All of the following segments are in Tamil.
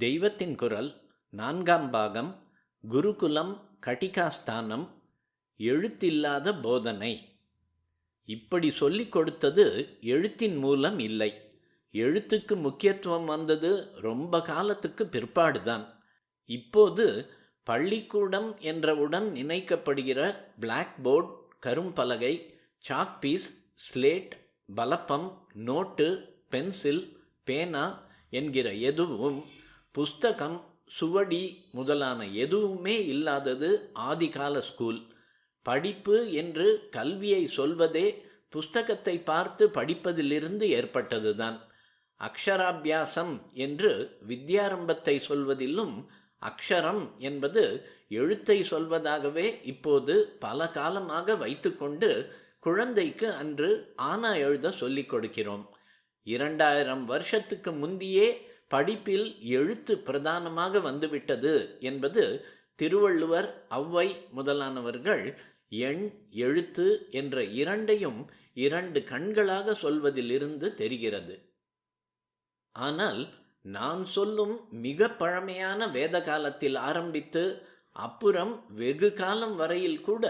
தெய்வத்தின் குரல் 4ஆம் பாகம். குருகுலம் கட்டிகாஸ்தானம். எழுத்தில்லாத போதனை. இப்படி சொல்லிக் கொடுத்தது எழுத்தின் மூலம் இல்லை. எழுத்துக்கு முக்கியத்துவம் வந்தது ரொம்ப காலத்துக்கு பிற்பாடுதான். இப்போது பள்ளிக்கூடம் என்றவுடன் நினைக்கப்படுகிற பிளாக் போர்டு, கரும்பலகை, சாக்பீஸ், ஸ்லேட், பலப்பம், நோட்டு, பென்சில், பேனா என்கிற எதுவும், புஸ்தகம், சுவடி முதலான எதுவுமே இல்லாதது ஆதிகால ஸ்கூல். படிப்பு என்று கல்வியை சொல்வதே புஸ்தகத்தை பார்த்து படிப்பதிலிருந்து ஏற்பட்டதுதான். அக்ஷராபியாசம் என்று வித்யாரம்பத்தை சொல்வதிலும் அக்ஷரம் என்பது எழுத்தை சொல்வதாகவே இப்போது பல காலமாக வைத்துக்கொண்டு குழந்தைக்கு அன்று ஆனா எழுத சொல்லிக் கொடுக்கிறோம். 2000 வருஷத்துக்கு முந்தியே படிப்பில் எழுத்து பிரதானமாக வந்துவிட்டது என்பது திருவள்ளுவர், ஔவை முதலானவர்கள் எண், எழுத்து என்ற இரண்டையும் 2 கண்களாக சொல்வதிலிருந்து தெரிகிறது. ஆனால் நான் சொல்லும் மிக பழமையான வேத காலத்தில் ஆரம்பித்து அப்புறம் வெகு காலம் வரையில் கூட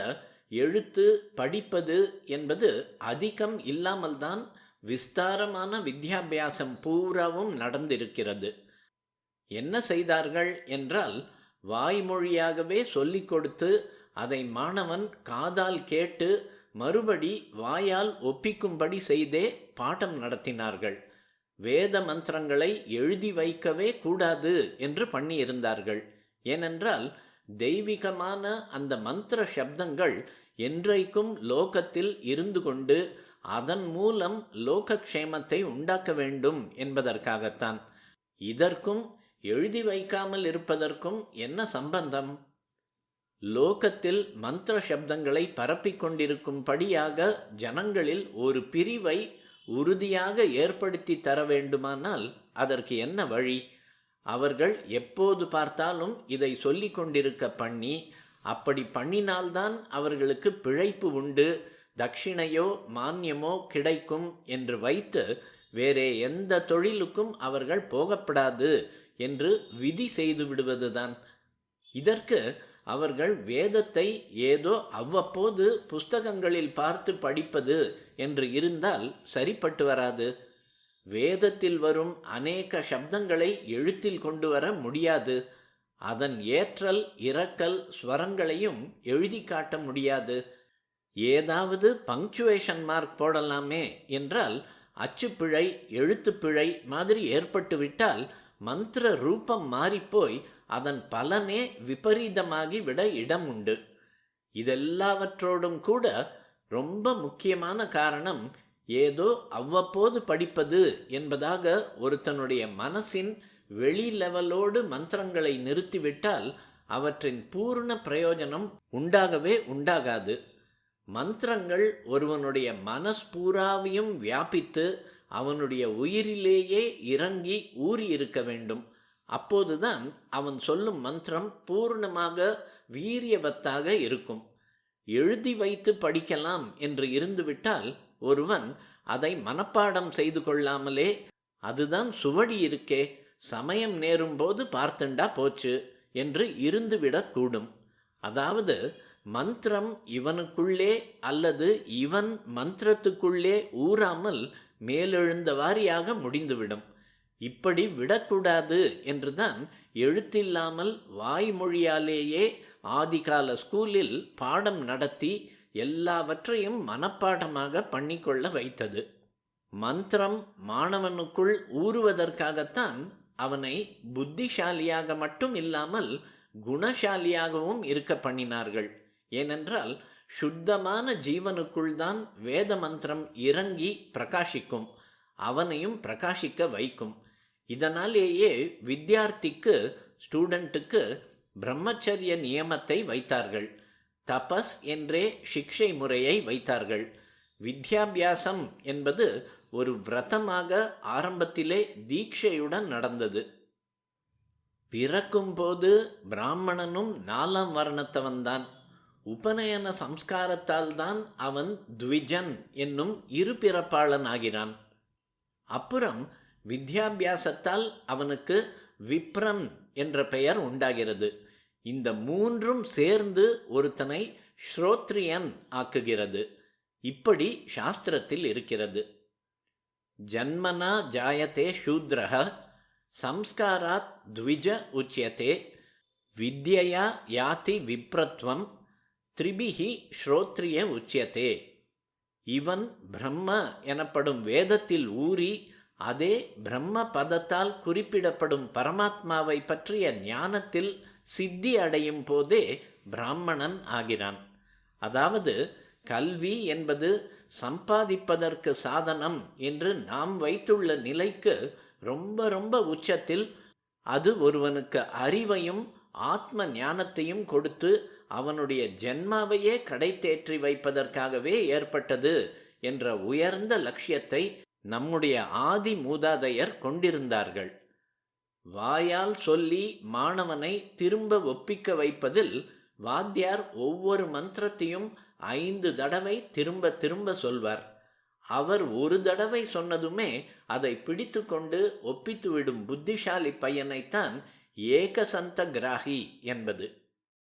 எழுத்து படிப்பது என்பது அதிகம் இல்லாமல்தான் விஸ்தாரமான வித்யாபியாசம் பூராவும் நடந்திருக்கிறது. என்ன செய்தார்கள் என்றால், வாய்மொழியாகவே சொல்லிக் கொடுத்து அதை மாணவன் காதால் கேட்டு மறுபடி வாயால் ஒப்பிக்கும்படி செய்தே பாடம் நடத்தினார்கள். வேத மந்திரங்களை எழுதி வைக்கவே கூடாது என்று பண்ணியிருந்தார்கள். ஏனென்றால் தெய்வீகமான அந்த மந்திர சப்தங்கள் என்றைக்கும் லோகத்தில் இருந்து கொண்டு அதன் மூலம் லோகக்ஷேமத்தை உண்டாக்க வேண்டும் என்பதற்காகத்தான். இதற்கும் எழுதி வைக்காமல் இருப்பதற்கும் என்ன சம்பந்தம்? லோகத்தில் மந்திர சப்தங்களை பரப்பிக் கொண்டிருக்கும்படியாக ஜனங்களில் ஒரு பிரிவை உறுதியாக ஏற்படுத்தி தர வேண்டுமானால் அதற்கு என்ன வழி? அவர்கள் எப்போது பார்த்தாலும் இதை சொல்லிக் கொண்டிருக்க பண்ணி, அப்படி பண்ணினால்தான் அவர்களுக்கு பிழைப்பு உண்டு, தட்சிணையோ மானியமோ கிடைக்கும் என்று வைத்து வேறே எந்த தொழிலுக்கும் அவர்கள் போகப்படாது என்று விதி செய்து விடுவதுதான். இதற்கு அவர்கள் வேதத்தை ஏதோ அவ்வப்போது புஸ்தகங்களில் பார்த்து படிப்பது என்று இருந்தால் சரிப்பட்டு வராது. வேதத்தில் வரும் அநேக சப்தங்களை எழுத்தில் கொண்டு வர முடியாது. அதன் ஏற்றல் இறக்கல் ஸ்வரங்களையும் எழுதி காட்ட முடியாது. ஏதாவது பங்க்சுவேஷன் மார்க் போடலாமே என்றால் அச்சுப்பிழை, எழுத்துப்பிழை மாதிரி ஏற்பட்டுவிட்டால் மந்திர ரூபம் மாறிப்போய் அதன் பலனே விபரீதமாகி விட இடம் உண்டு. இதெல்லாவற்றோடும் கூட ரொம்ப முக்கியமான காரணம் ஏதோ அவ்வப்போது படிப்பது என்பதாக ஒருத்தனுடைய மனசின் வெளி லெவலோடு மந்திரங்களை நிறுத்திவிட்டால் அவற்றின் பூர்ண பிரயோஜனம் உண்டாகவே உண்டாகாது. மந்திரங்கள் ஒருவனுடைய மனஸ்பூராவையும் வியாபித்து அவனுடைய உயிரிலேயே இறங்கி ஊறி இருக்க வேண்டும். அப்போதுதான் அவன் சொல்லும் மந்திரம் பூர்ணமாக வீரியவத்தாக இருக்கும். எழுதி வைத்து படிக்கலாம் என்று இருந்துவிட்டால் ஒருவன் அதை மனப்பாடம் செய்து கொள்ளாமலே, அதுதான் சுவடி இருக்கே, சமயம் நேரும்போது பார்த்துண்டா போச்சு என்று இருந்துவிடக்கூடும். அதாவது மந்திரம் இவனுக்குள்ளே அல்லது இவன் மந்திரத்துக்குள்ளே ஊறாமல் மேலெழுந்த வாரியாக முடிந்துவிடும். இப்படி விடக்கூடாது என்றுதான் எழுத்தில்லாமல் வாய்மொழியாலேயே ஆதிகால ஸ்கூலில் பாடம் நடத்தி எல்லாவற்றையும் மனப்பாடமாக பண்ணிக்கொள்ள வைத்தது. மந்திரம் மாணவனுக்குள் ஊறுவதற்காகத்தான் அவனை புத்திசாலியாக மட்டும் இல்லாமல் குணசாலியாகவும் இருக்க பண்ணினார்கள். ஏனென்றால் சுத்தமான ஜீவனுக்குள் தான் வேத மந்திரம் இறங்கி பிரகாசிக்கும், அவனையும் பிரகாசிக்க வைக்கும். இதனாலேயே வித்யார்த்திக்கு, ஸ்டூடெண்ட்டுக்கு பிரம்மச்சரிய நியமத்தை வைத்தார்கள். தபஸ் என்றே சிக்ஷை முறையை வைத்தார்கள். வித்யாபியாசம் என்பது ஒரு விரதமாக ஆரம்பத்திலே தீட்சையுடன் நடந்தது. பிறக்கும்போது பிராமணனும் 4ஆம் வர்ணத்தவன்தான். உபநயன சம்ஸ்காரத்தால் தான் அவன் த்விஜன் என்னும் இருபிறப்பாளன் ஆகிறான். அப்புறம் வித்யாபியாசத்தால் அவனுக்கு விப்ரன் என்ற பெயர் உண்டாகிறது. இந்த மூன்றும் சேர்ந்து ஒருத்தனை ஸ்ரோத்ரியன் ஆக்குகிறது. இப்படி சாஸ்திரத்தில் இருக்கிறது. ஜன்மனா ஜாயத்தே சூத்ரஹ சம்ஸ்காராத் த்விஜ உச்யதே வித்யயா யாதி விப்ரத்வம் த்ரிபிஹி ஸ்ரோத்ரிய உச்யதே. இவன் பிரம்ம எனப்படும் வேதத்தில் ஊறி அதே பிரம்ம பதத்தால் குறிப்பிடப்படும் பரமாத்மாவை பற்றிய ஞானத்தில் சித்தி அடையும் போதே பிராமணன் ஆகிறான். அதாவது கல்வி என்பது சம்பாதிப்பதற்கு சாதனம் என்று நாம் வைத்துள்ள நிலைக்கு ரொம்ப ரொம்ப உச்சத்தில் அது ஒருவனுக்கு அறிவையும் ஆத்ம ஞானத்தையும் கொடுத்து அவனுடைய ஜென்மாவையே கடை தேற்றி வைப்பதற்காகவே ஏற்பட்டது என்ற உயர்ந்த லட்சியத்தை நம்முடைய ஆதி மூதாதையர் கொண்டிருந்தார்கள். வாயால் சொல்லி மாணவனை திரும்ப ஒப்பிக்க வைப்பதில் வாத்தியார் ஒவ்வொரு மந்திரத்தையும் 5 தடவை திரும்ப திரும்ப சொல்வார். அவர் ஒரு தடவை சொன்னதுமே அதை பிடித்து கொண்டு ஒப்பித்துவிடும் புத்திசாலி பையனைத்தான் ஏகசந்த கிராகி என்பது.